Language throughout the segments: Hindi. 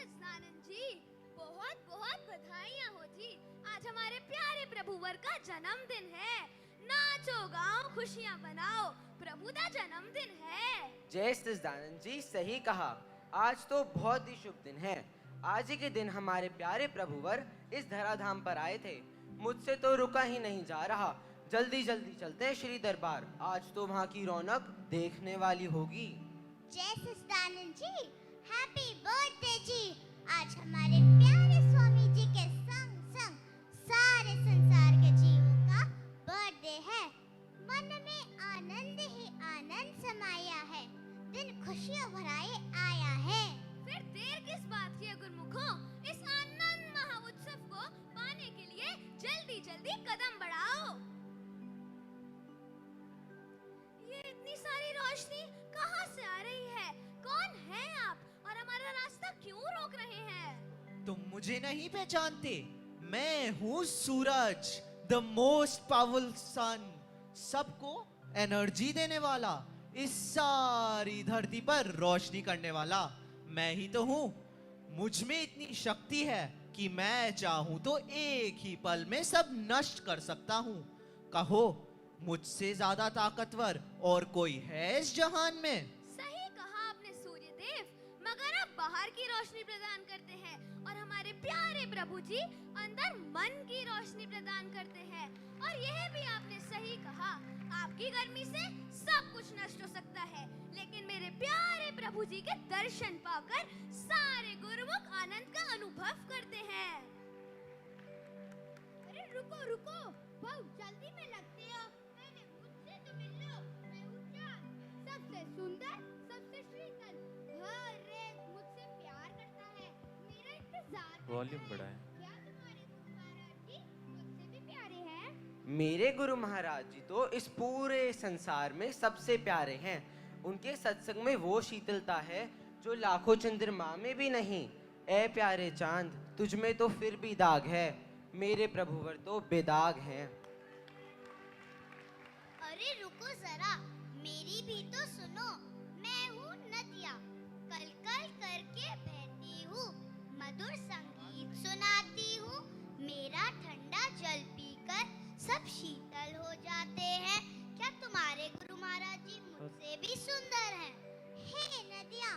सच्चिदानंद जी, बहुत बहुत बधाइयाँ हो जी। आज हमारे प्यारे प्रभुवर का जन्मदिन है। नाचो गाओ, खुशियाँ मनाओ, प्रभु का जन्मदिन है। जय सच्चिदानंद जी, सही कहा। आज तो बहुत ही शुभ दिन है। आज ही के दिन हमारे प्यारे प्रभुवर इस धराधाम पर आए थे। मुझसे तो रुका ही नहीं जा रहा। जल्दी जल्दी चलते हैं श्री दरबार। आज तो वहाँ की रौनक देखने वाली होगी। जय सच्चिदानंद जी, हैप्पी बर्थडे जी। आज हमारे प्यारे स्वामी जी के संग संग सारे संसार के जीवों का बर्थडे है। मन में आनंद ही आनंद समाया है, दिन खुशियों भराए आया है। फिर देर किस बात की है गुरुमुखों? इस आनंद महाउत्सव को पाने के लिए जल्दी जल्दी कदम बढ़ाओ। ये इतनी सारी रोशनी कहाँ से आ रही है? कौन है आप और हमारा रास्ता क्यों रोक रहे हैं? तुम मुझे नहीं पहचानते? मैं हूँ सूरज, द मोस्ट पावरफुल सन, सबको एनर्जी देने वाला, इस सारी धरती पर रोशनी करने वाला मैं ही तो हूँ। मुझ में इतनी शक्ति है कि मैं चाहूँ तो एक ही पल में सब नष्ट कर सकता हूँ। कहो, मुझसे ज्यादा ताकतवर और कोई है इस जहान में? सही कहा आपने सूर्यदेव, मगर आप बाहर की रोशनी प्रदान करते हैं और हमारे प्यारे प्रभु जी अंदर मन की रोशनी प्रदान करते हैं। और यह भी आपने सही कहा, आपकी गर्मी से सब कुछ नष्ट हो सकता है, लेकिन मेरे प्यारे प्रभु जी के दर्शन पाकर सारे गुरुमुख आनंद का अनुभव करते हैं। अरे रुको रुको, बहुत जल्दी में लगते हो। मुझसे तो मिल लो। मैं हूँ चाँद, सबसे सुंदर, सबसे शीतल, हर एक मुझसे प्यार करता है, मेरा इंतजार करता वॉल्यूम है। बढ़ाएं। क्या तुम्हारे गुरु महाराज जी मुझसे भी प्यारे हैं? मेरे गुरु महाराज जी तो इस पूरे संसार में सबसे प्यारे हैं। उनके सत्संग में वो शीतलता है जो लाखों चंद्रमा में भी नहीं। ऐ प्यारे चांद, तुझ में तो फिर भी दाग है, मेरे प्रभुवर तो बेदाग हैं। अरे रुको जरा, मेरी भी तो सुनो। मैं हूँ नदिया, कल कल करके बहती हूँ, मधुर संगीत सुनाती हूँ। मेरा ठंडा जल पीकर सब शीतल हो जाते हैं। क्या तुम्हारे गुरु महाराज जी मुझसे भी सुंदर हैं? हे नदियाँ,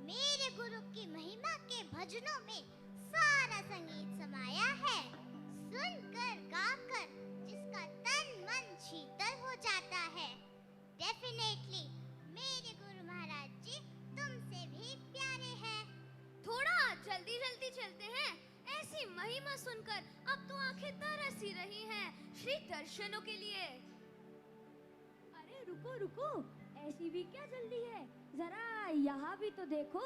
मेरे गुरु की महिमा के भजनों में सारा संगीत समाया है। सुनकर गाकर जिसका तन मन शीतल हो जाता है। डेफिनेटली मेरे गुरु महाराज जी तुमसे भी प्यारे हैं। थोड़ा जल्दी जल्दी चलते हैं। ऐसी महिमा सुनकर अब तो आंखें तरस ही रही हैं श्री दर्शनों के लिए। अरे रुको रुको, ऐसी भी क्या जल्दी है? जरा यहाँ भी तो देखो।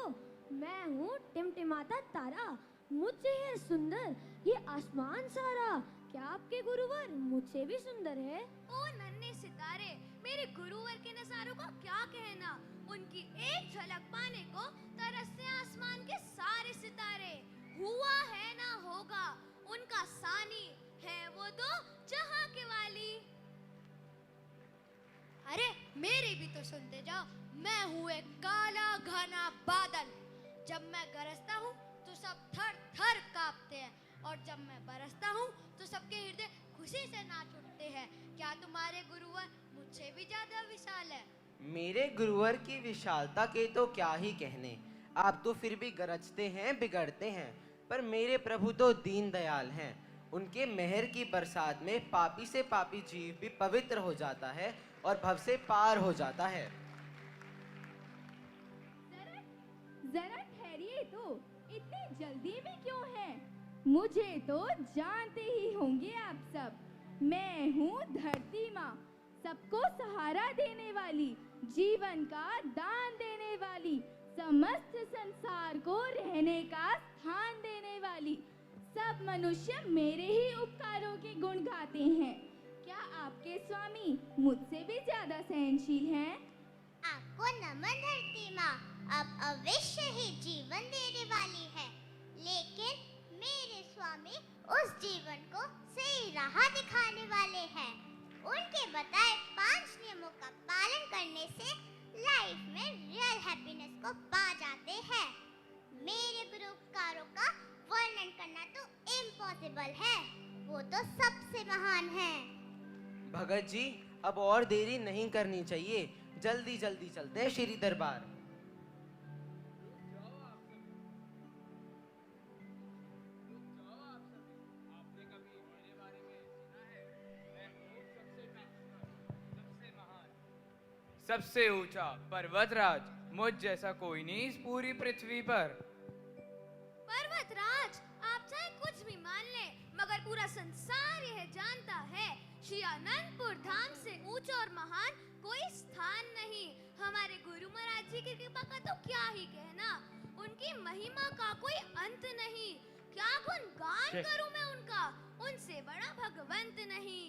मैं हूँ टिमटिमाता तारा, मुझसे है सुंदर ये आसमान सारा। क्या आपके गुरुवर मुझसे भी सुंदर है? ओ नन्हे सितारे, मेरे गुरुवर के नजारों का क्या कहना। उनकी एक झलक पाने को तरसते आसमान के सारे सितारे। हुआ है ना होगा, उनका सानी है वो तो जहां के वाली। अरे मेरी भी तो सुनते जाओ। मैं हूँ एक काला घना बादल, जब मैं गरजता हूँ तो सब थर थर कांपते हैं, और जब मैं बरसता हूँ तो सबके हृदय खुशी से नाच उठते हैं। क्या तुम्हारे गुरुवर मुझसे भी ज्यादा विशाल है? मेरे गुरुवर की विशालता के तो क्या ही कहने। आप तो फिर भी गरजते हैं, बिगड़ते हैं, पर मेरे प्रभु तो दीन दयाल हैं। उनके मेहर की बरसात में पापी से पापी जीव भी पवित्र हो जाता है और भव से पार हो जाता है। जरा ठहरिए तो, इतनी जल्दी में क्यों है? मुझे तो जानते ही होंगे आप सब। मैं हूँ धरती माँ, सबको सहारा देने वाली, जीवन का दान देने वाली, समस्त संसार को रहने का स्थान देने वाली। सब मनुष्य मेरे ही उपकारों के गुण गाते हैं। क्या आपके स्वामी मुझसे भी ज्यादा सहनशील हैं? आपको नमन धरती माँ, अब अवश्य ही जीवन देने वाली है, लेकिन मेरे स्वामी उस जीवन को सही राह दिखाने वाले हैं। उनके बताए 5 नियमों का पालन करने से लाइफ में रियल हैप्पीनेस को पा जाते हैं। मेरे गुरु उपकारों का वर्णन करना तो इम्पॉसिबल है। वो तो सबसे महान है। भगत जी, अब और देरी नहीं करनी चाहिए, जल्दी जल्दी चलते हैं श्री दरबार। सबसे ऊंचा पर्वतराज, मुझ जैसा कोई नहीं इस पूरी पृथ्वी पर। पर्वतराज, आप चाहे कुछ भी मान ले, मगर पूरा संसार यह जानता है श्री अनंतपुर धाम से ऊंचा और महान कोई स्थान नहीं। हमारे गुरु महाराज जी की कृपा का तो क्या ही कहना, उनकी महिमा का कोई अंत नहीं। क्या गुणगान करूं मैं उनका, उनसे बड़ा भगवंत नहीं।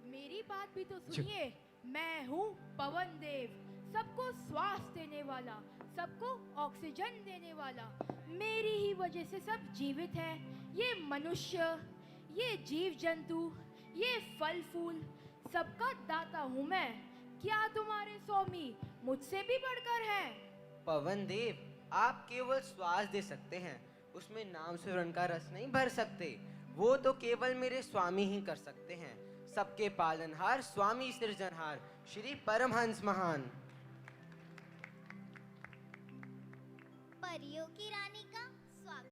मेरी बात भी तो सुनिए। मैं हूँ पवन देव, सबको श्वास देने वाला, सबको ऑक्सीजन देने वाला। मेरी ही वजह से सब जीवित है। ये मनुष्य, ये जीव जंतु, ये फल फूल, सबका दाता हूँ मैं। क्या तुम्हारे स्वामी मुझसे भी बढ़कर हैं? पवन देव, आप केवल श्वास दे सकते हैं, उसमें नाम सुरण का रस नहीं भर सकते। वो तो केवल मेरे स्वामी ही कर सकते हैं। सबके पालनहार, स्वामी सृजनहार, श्री परमहंस महान। परियों की रानी का स्वागत।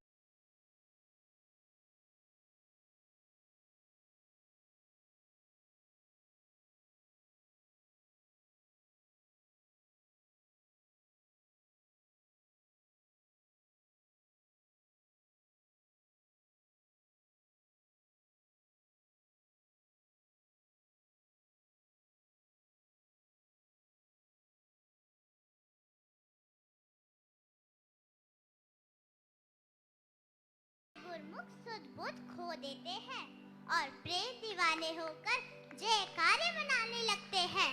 गुरमुख सुध-बुध खो देते हैं और प्रेम दीवाने होकर जयकारे मनाने लगते हैं।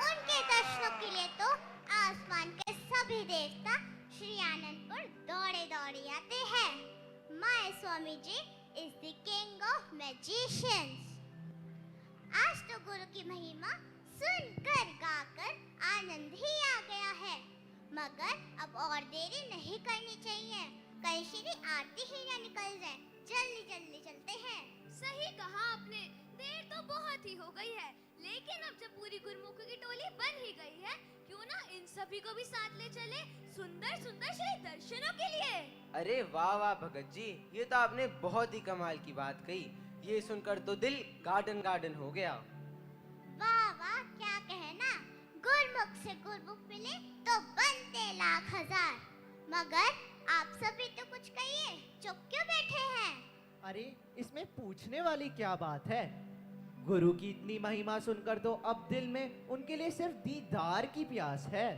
उनके दर्शनों के लिए तो आसमान के सभी देवता श्री आनंदपुर दौड़े दौड़े आते हैं। My Swami ji is the king of magicians. आज तो गुरु की महिमा सुनकर गाकर आनंद ही आ गया है, मगर अब और देरी नहीं करनी चाहिए, कहीं श्री आरती ही न निकल जाए। जल्दी जल्दी चलते हैं। सही कहा आपने, देर तो बहुत ही हो गई है, लेकिन अब जब पूरी गुरुमुखों की टोली बन ही गई है, क्यों ना इन सभी को भी साथ ले चले सुंदर सुंदर श्री दर्शनों के लिए। अरे वाह वाह भगत जी, ये तो आपने बहुत ही कमाल की बात कही। ये सुनकर तो दिल गार्डन गार्डन हो गया। वाह वाह, क्या कहना। गुरमुख से गुरमुख मिले तो बनते लाख हजार। मगर आप सभी तो कुछ कहिए, चुप क्यों बैठे हैं? अरे इसमें पूछने वाली क्या बात है? गुरु की इतनी महिमा सुनकर तो अब दिल में उनके लिए सिर्फ दीदार की प्यास है।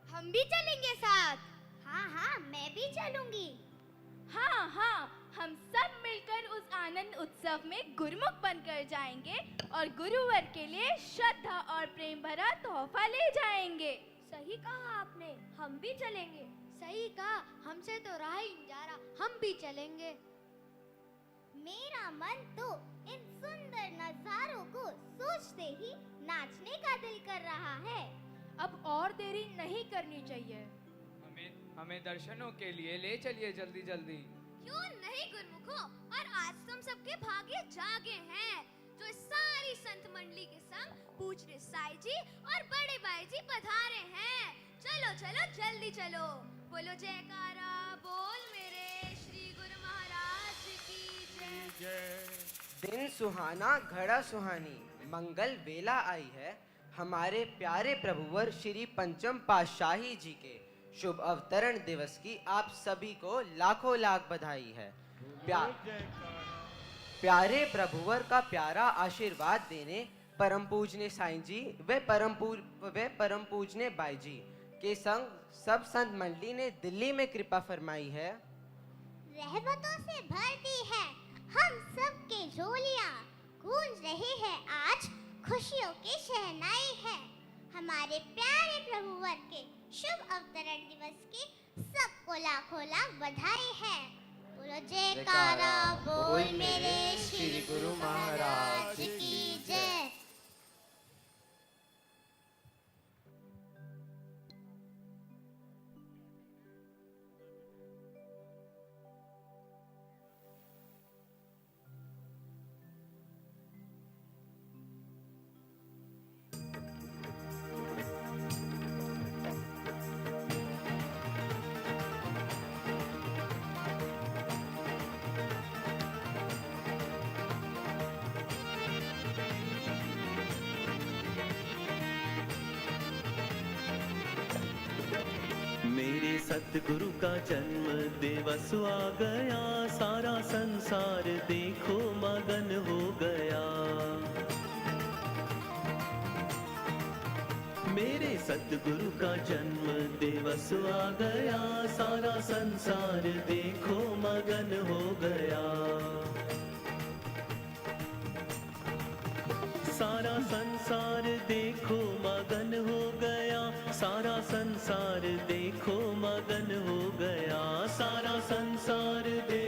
हम भी चलेंगे साथ। हाँ हाँ, मैं भी चलूंगी। हाँ हाँ, हम सब मिलकर उस आनंद उत्सव में गुरुमुख बनकर जाएंगे और गुरुवर के लिए श्रद्धा और प्रेम भरा तोहफा ले जाएंगे। सही कहा आपने, हम भी चलेंगे। सही कहा, हमसे तो रहा ही नहीं जा रहा, हम भी चलेंगे। मेरा मन तो इन सुंदर नजारों को सोचते ही नाचने का दिल कर रहा है। अब और देरी नहीं करनी चाहिए। हमें दर्शनों के लिए ले चलिए जल्दी जल्दी। क्यों नहीं गुरुमुखों, और आज तुम सबके भाग्य जागे हैं जो इस सारी संत मंडली के संग पूज्य साईं जी और बड़े भाई जी पधारे हैं। चलो चलो जल्दी चलो, बोलो जयकारा बोल मेरे श्री गुरु महाराज की जय। दिन सुहाना घड़ा सुहानी, मंगल वेला आई है। हमारे प्यारे प्रभुवर श्री पंचम पातशाही जी के शुभ अवतरण दिवस की आप सभी को लाखों लाख बधाई है। प्यारे प्रभुवर का प्यारा आशीर्वाद देने परम पूजने साईं जी व परम पूजने बाई जी के संग सब संत मंडली ने दिल्ली में कृपा फरमाई है। रहमतों से भर दी है हम सब के झोलियां, गूंज रही है आज खुशियों की शहनाई है। हमारे प्यारे प्रभुवर के शुभ अवतरण दिवस की सबको लाखों लाख बधाई है। बोलो जयकारा बोल मेरे श्री गुरु महाराज की जय। सतगुरु का जन्म दिवस आ गया, सारा संसार देखो मगन हो गया। मेरे सतगुरु का जन्म दिवस आ गया, सारा संसार देखो मगन हो गया। सारा संसार देखो मगन हो गया, सारा संसार देखो मगन हो गया, सारा संसार देखो